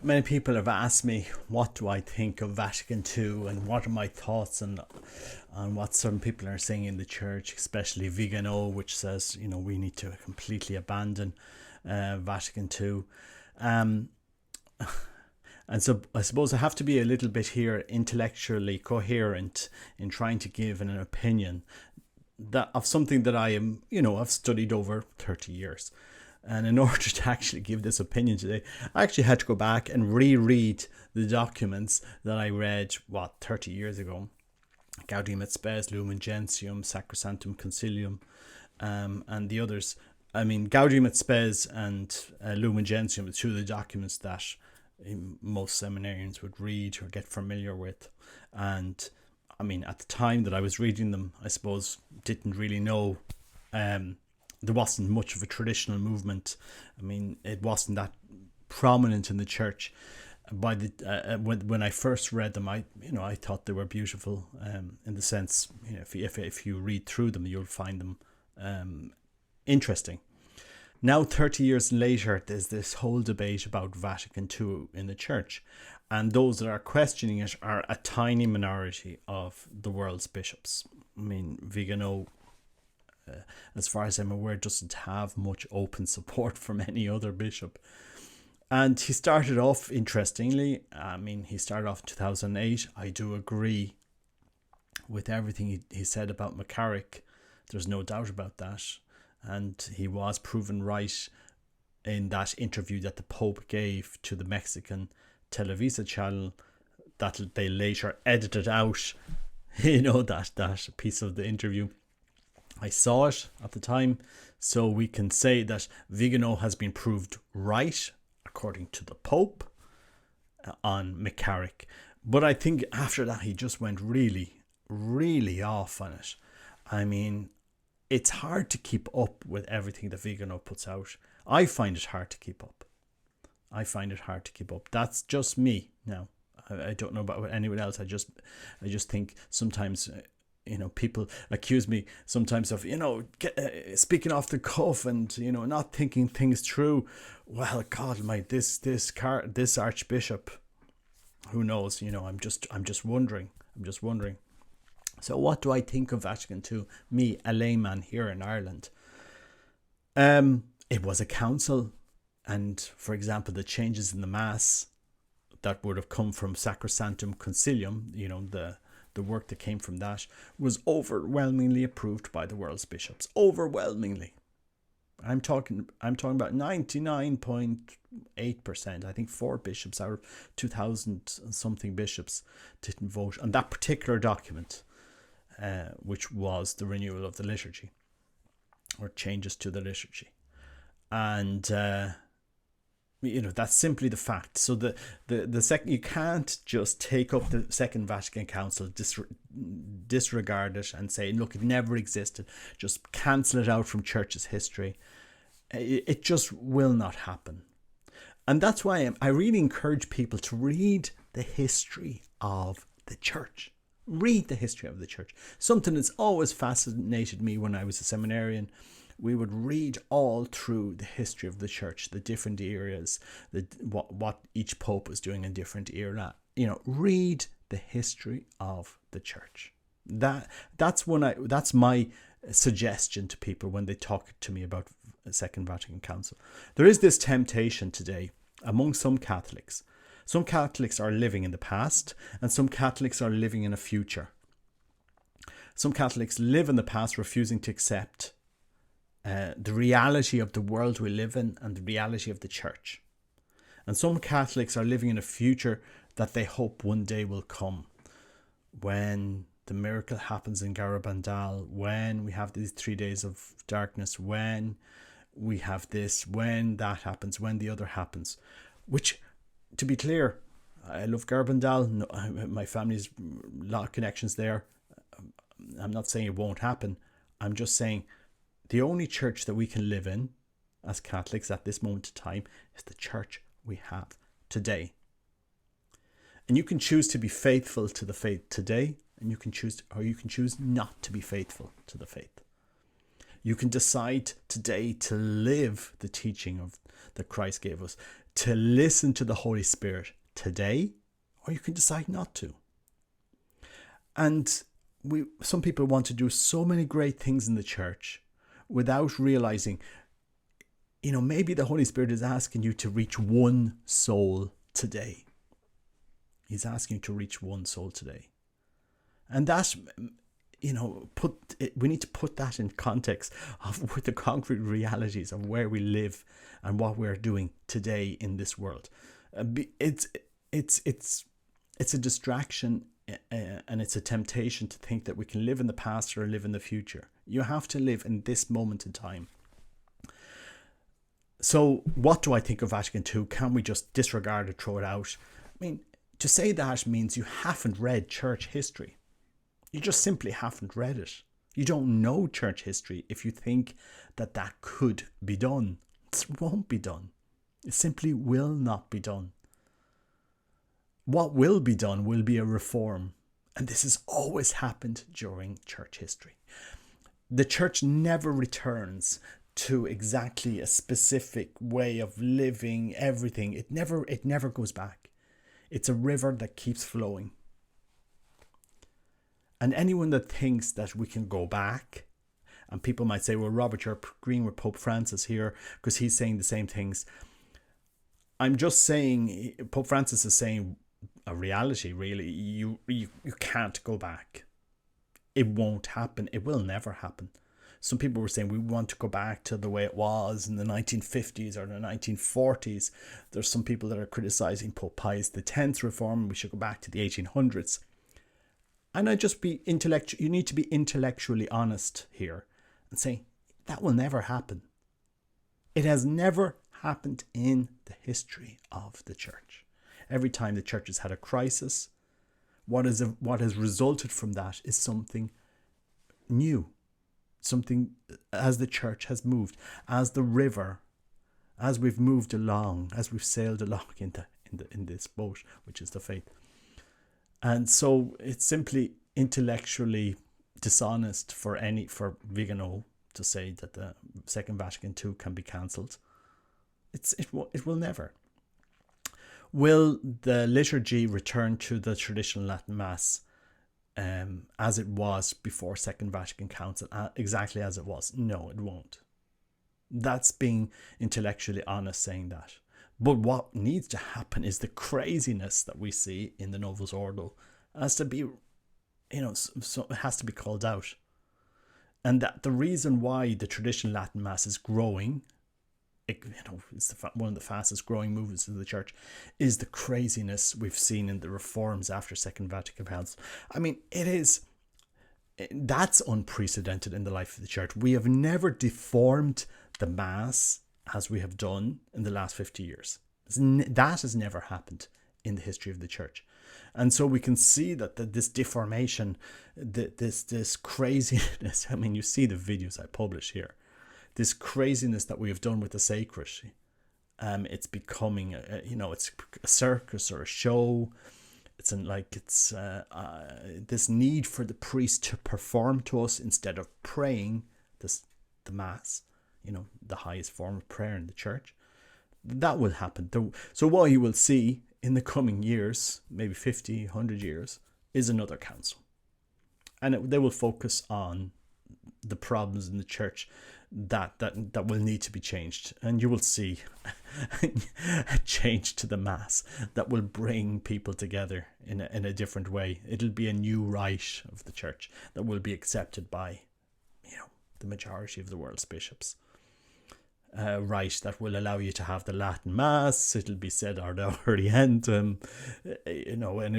Many people have asked me what do I think of Vatican II and what are my thoughts on what some people are saying in the church, especially Vigano, which says we need to completely abandon Vatican II. Um, and so I suppose I have to be a little bit here intellectually coherent in trying to give an opinion that of something that I am, I've studied over 30 years. And in order to actually give this opinion today, I actually had to go back and reread the documents that I read, 30 years ago. Gaudium et Spes, Lumen Gentium, Sacrosanctum Concilium, and the others. I mean, Gaudium et Spes and Lumen Gentium are two of the documents that most seminarians would read or get familiar with. And I mean, at the time that I was reading them, I suppose didn't really know there wasn't much of a traditional movement. I mean, it wasn't that prominent in the church. By the when I first read them, I thought they were beautiful. In the sense, if you read through them, you'll find them interesting. Now, 30 years later, there's this whole debate about Vatican II in the church, and those that are questioning it are a tiny minority of the world's bishops. I mean, Vigano, as far as I'm aware, doesn't have much open support from any other bishop. And he started off interestingly. I mean, he started off in 2008. I do agree with everything he said about McCarrick. There's no doubt about that. And he was proven right in that interview that the Pope gave to the Mexican Televisa channel that they later edited out, that piece of the interview. I saw it at the time, so we can say that Vigano has been proved right, according to the Pope, on McCarrick. But I think after that, he just went really, really off on it. I mean, it's hard to keep up with everything that Vigano puts out. I find it hard to keep up. That's just me now. I don't know about anyone else. I just think sometimes people accuse me sometimes of speaking off the cuff and not thinking things through. Well, God Almighty, this Archbishop, who knows? I'm just wondering. So, what do I think of Vatican II? Me, a layman here in Ireland. It was a council, and for example, the changes in the Mass that would have come from Sacrosanctum Concilium, the work that came from that, was overwhelmingly approved by the world's bishops. Overwhelmingly. I'm talking about 99.8%. I think 4 bishops out of 2,000 something bishops didn't vote on that particular document, which was the renewal of the liturgy, or changes to the liturgy. And that's simply the fact. So the second, you can't just take up the Second Vatican Council, disregard it and say, look, it never existed, just cancel it out from church's history. It just will not happen. And that's why I really encourage people to read the history of the church. Read the history of the church. Something that's always fascinated me when I was a seminarian. We would read all through the history of the church, the different eras, what each pope was doing in different era. Read the history of the church. That's my suggestion to people when they talk to me about Second Vatican Council. There is this temptation today among some Catholics. Some Catholics are living in the past, and some Catholics are living in a future. Some Catholics live in the past, refusing to accept the reality of the world we live in and the reality of the church. And some Catholics are living in a future that they hope one day will come, when the miracle happens in Garabandal, when we have these 3 days of darkness, when we have this, when that happens, when the other happens. Which, to be clear, I love Garabandal. No, my family's a lot of connections there. I'm not saying it won't happen. I'm just saying the only church that we can live in as Catholics at this moment in time is the church we have today. And you can choose to be faithful to the faith today, and you can choose not to be faithful to the faith. You can decide today to live the teaching of that Christ gave us, to listen to the Holy Spirit today, or you can decide not to. And some people want to do so many great things in the church without realizing, maybe the Holy Spirit is asking you to reach one soul today. He's asking you to reach one soul today. And that, we need to put that in context of with the concrete realities of where we live and what we're doing today in this world. It's a distraction, and it's a temptation to think that we can live in the past or live in the future. You have to live in this moment in time. So what do I think of Vatican II? Can we just disregard it, throw it out? I mean, to say that means you haven't read church history. You just simply haven't read it. You don't know church history if you think that could be done. It won't be done. It simply will not be done. What will be done will be a reform. And this has always happened during church history. The church never returns to exactly a specific way of living everything. It never goes back. It's a river that keeps flowing. And anyone that thinks that we can go back, and people might say, well, Robert, you're agreeing with Pope Francis here because he's saying the same things. I'm just saying, Pope Francis is saying a reality, really. You can't go back. It won't happen. It will never happen. Some people were saying we want to go back to the way it was in the 1950s or the 1940s. There's some people that are criticizing Pope Pius X's reform. We should go back to the 1800s. And you need to be intellectually honest here and say that will never happen. It has never happened in the history of the church. Every time the church has had a crisis, what has resulted from that is something new. Something, as the church has moved, as the river, as we've moved along, as we've sailed along in this boat, which is the faith. And so it's simply intellectually dishonest for Vigano to say that the Second Vatican II can be cancelled. It will never. Will the liturgy return to the traditional Latin Mass as it was before Second Vatican Council, exactly as it was? No, it won't. That's being intellectually honest saying that. But what needs to happen is the craziness that we see in the Novus Ordo has to be, so it has to be called out. And that the reason why the traditional Latin Mass is growing, it's one of the fastest growing movements of the church, is the craziness we've seen in the reforms after Second Vatican Council. I mean, that's unprecedented in the life of the church. We have never deformed the Mass as we have done in the last 50 years. That has never happened in the history of the church. And so we can see that this deformation, this craziness, I mean, you see the videos I publish here, this craziness that we have done with the sacred, it's becoming, it's a circus or a show. It's this need for the priest to perform to us instead of praying the Mass, the highest form of prayer in the church. That will happen. So what you will see in the coming years, maybe 50, 100 years, is another council. And they will focus on the problems in the church that will need to be changed. And you will see a change to the Mass that will bring people together in a different way. It'll be a new rite of the church that will be accepted by, the majority of the world's bishops. Rite that will allow you to have the Latin Mass. It'll be said at the Orientem, and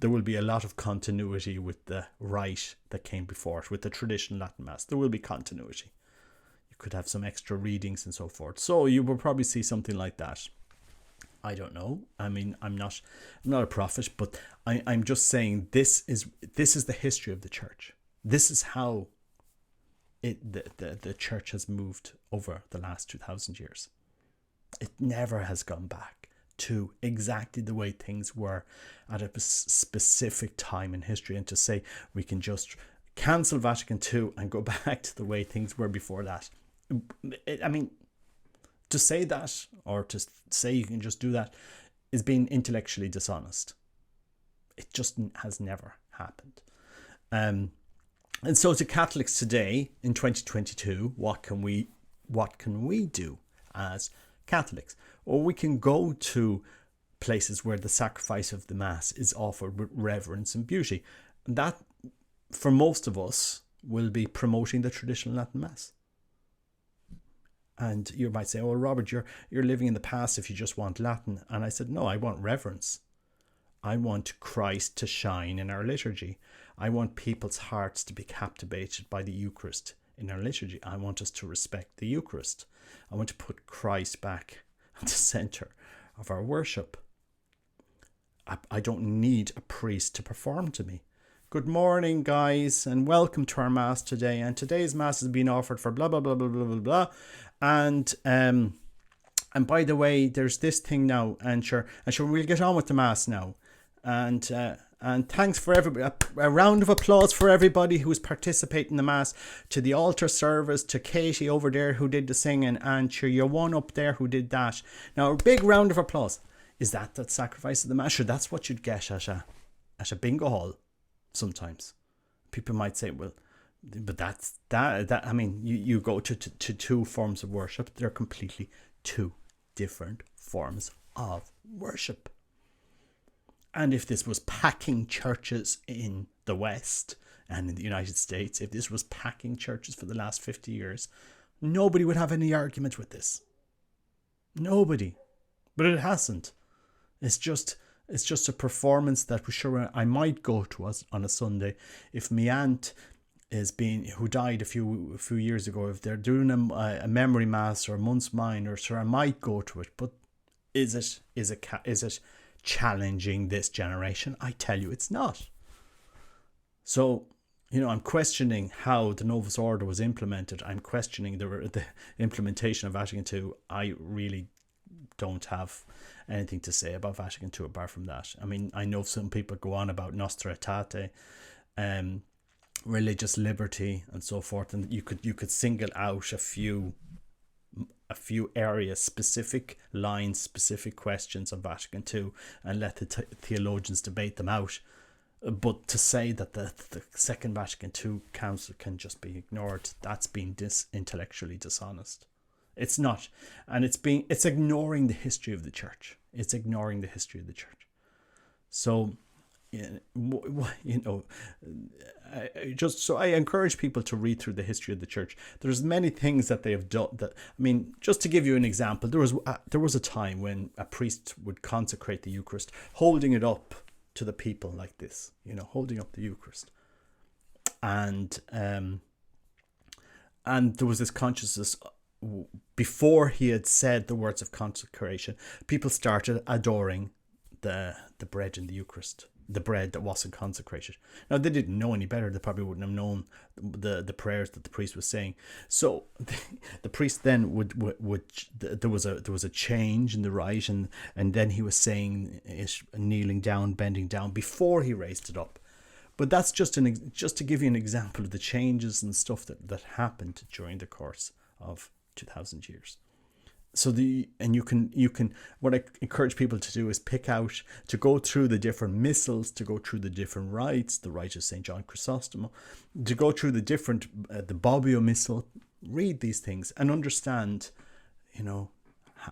there will be a lot of continuity with the rite that came before it, with the traditional Latin Mass. There will be continuity. You could have some extra readings and so forth. So you will probably see something like that. I don't know. I mean, I'm not a prophet, but I'm just saying this is the history of the church. This is how the church has moved over the last 2,000 years. It never has gone back to exactly the way things were at a specific time in history. And to say we can just cancel Vatican II and go back to the way things were before that. I mean, to say that, or to say you can just do that, is being intellectually dishonest. It just has never happened. And so to Catholics today in 2022, what can we do as Catholics? Well, we can go to places where the sacrifice of the Mass is offered with reverence and beauty. And that, for most of us, will be promoting the traditional Latin Mass. And you might say, oh, Robert, you're living in the past if you just want Latin. And I said, no, I want reverence. I want Christ to shine in our liturgy. I want people's hearts to be captivated by the Eucharist in our liturgy. I want us to respect the Eucharist. I want to put Christ back at the center of our worship. I don't need a priest to perform to me. Good morning, guys, and welcome to our Mass today. And today's Mass is being offered for blah, blah, blah, blah, blah, blah, blah. And by the way, there's this thing now, and sure, we'll get on with the Mass now. And thanks for everybody. A round of applause for everybody who's participating in the Mass. To the altar service, to Katie over there who did the singing, and to your one up there who did that. Now, a big round of applause. Is that sacrifice of the Mass? Sure, that's what you'd get at a bingo hall. Sometimes people might say, well, but that's that. I mean, you go to two forms of worship. They're completely two different forms of worship. And if this was packing churches in the West and in the United States, if this was packing churches for the last 50 years, nobody would have any argument with this. Nobody. But it hasn't. It's just a performance that for sure I might go to us on a Sunday. If my aunt who died a few years ago, if they're doing a memory Mass or a month's mine, or so, I might go to it. But is it challenging this generation? I tell you, it's not. So, I'm questioning how the Novus Ordo was implemented. I'm questioning the implementation of Vatican II. I really don't have anything to say about Vatican II apart from that. I mean, I know some people go on about Nostra Aetate, religious liberty and so forth, and you could single out a few areas, specific lines, specific questions on Vatican II and let the theologians debate them out. But to say that the Second Vatican II Council can just be ignored, that's being intellectually dishonest. It's not. And it's ignoring the history of the church. It's ignoring the history of the church. So, I encourage people to read through the history of the church. There's many things that they have done just to give you an example, there was a time when a priest would consecrate the Eucharist, holding it up to the people like this, holding up the Eucharist. And there was this consciousness. Before he had said the words of consecration, people started adoring the bread in the Eucharist, the bread that wasn't consecrated. Now, they didn't know any better. They probably wouldn't have known the prayers that the priest was saying. So the priest then there was a change in the rite, and then he was saying it, kneeling down, bending down before he raised it up. But that's just to give you an example of the changes and stuff that happened during the course of 2000 years. So you can what I encourage people to do is to go through the different missals, to go through the different rites, the rite of St. John Chrysostom, to go through the different the Bobbio Missal, read these things and understand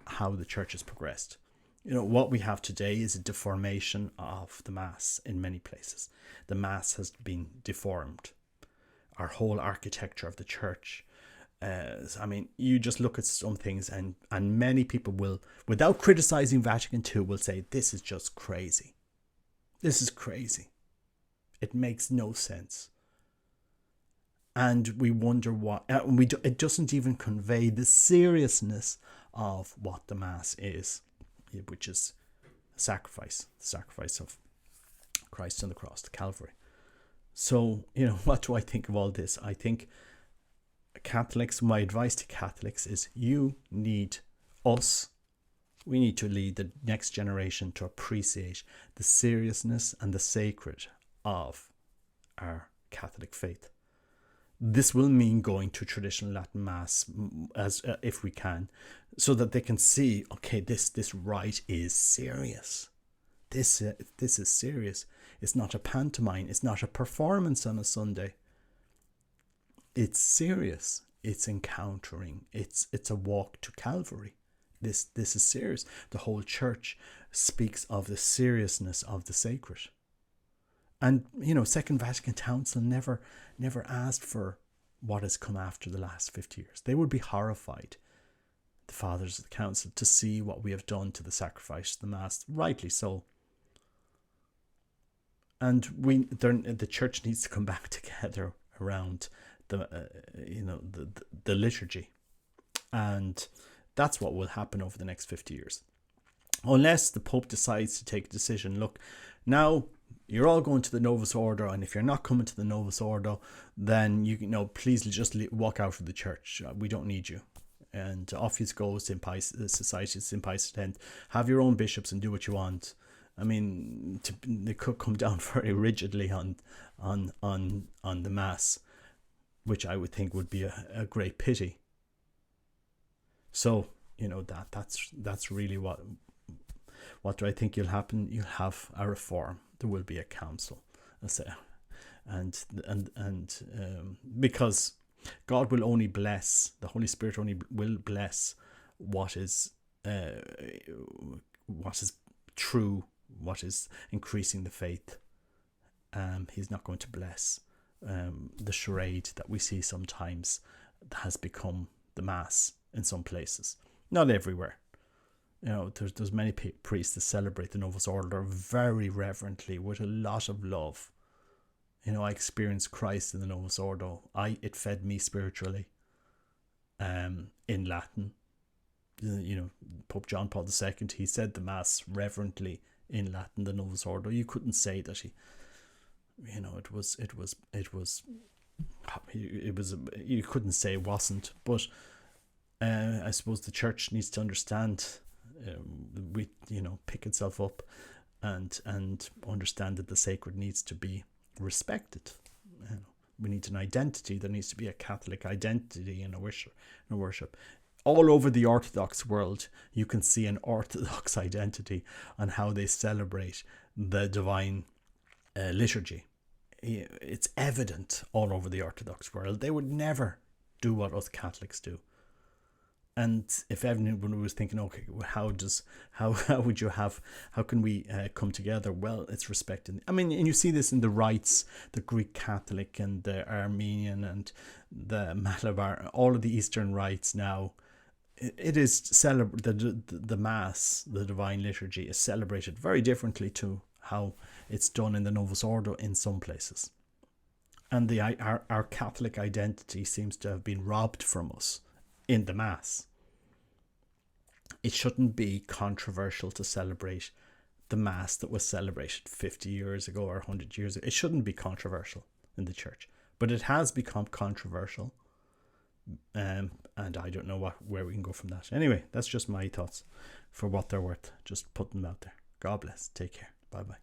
how the church has progressed. What we have today is a deformation of the Mass in many places. The Mass has been deformed. Our whole architecture of the church. You just look at some things and many people will, without criticizing Vatican II, will say, this is just crazy. This is crazy. It makes no sense. And we wonder what, it doesn't even convey the seriousness of what the Mass is, which is the sacrifice of Christ on the cross, the Calvary. So, what do I think of all this? I think Catholics, my advice to Catholics is we need to lead the next generation to appreciate the seriousness and the sacred of our Catholic faith. This will mean going to traditional Latin Mass as if we can, so that they can see, okay, this rite is serious. This is serious. It's not a pantomime. It's not a performance on a Sunday. It's serious. It's encountering. It's a walk to Calvary. This is serious. The whole church speaks of the seriousness of the sacred. And, Second Vatican Council never asked for what has come after the last 50 years. They would be horrified, the fathers of the council, to see what we have done to the sacrifice of the Mass, rightly so. And the church needs to come back together around the liturgy. And that's what will happen over the next 50 years. Unless the Pope decides to take a decision, look, now you're all going to the Novus Ordo, and if you're not coming to the Novus Ordo, then please just walk out of the church. We don't need you. And off you go, Society Simpice X. Have your own bishops and do what you want. I mean, they could come down very rigidly on the Mass, which I would think would be a great pity. So that's really what do I think will happen? You'll have a reform. There will be a council, and because God will only bless, the Holy Spirit only will bless what is true, what is increasing the faith. He's not going to bless the charade that we see sometimes that has become the Mass in some places, not everywhere. There's many priests that celebrate the Novus Ordo very reverently with a lot of love. I experienced Christ in the Novus Ordo. It fed me spiritually. In Latin, Pope John Paul II, he said the Mass reverently in Latin, the Novus Ordo. You couldn't say that you couldn't say it wasn't. But I suppose the church needs to understand. Pick itself up and understand that the sacred needs to be respected. We need an identity. There needs to be a Catholic identity in a worship. All over the Orthodox world, you can see an Orthodox identity on how they celebrate the divine liturgy. It's evident all over the Orthodox world. They would never do what us Catholics do. And if everyone was thinking, okay, how can we come together? Well, it's respected. I mean, and you see this in the rites, the Greek Catholic and the Armenian and the Malabar, all of the Eastern rites now. It is the Mass, the Divine Liturgy is celebrated very differently to how it's done in the Novus Ordo in some places. And our Catholic identity seems to have been robbed from us in the Mass. It shouldn't be controversial to celebrate the Mass that was celebrated 50 years ago or 100 years ago. It shouldn't be controversial in the church, but it has become controversial, and I don't know where we can go from that. Anyway, that's just my thoughts for what they're worth. Just put them out there. God bless. Take care. Bye bye.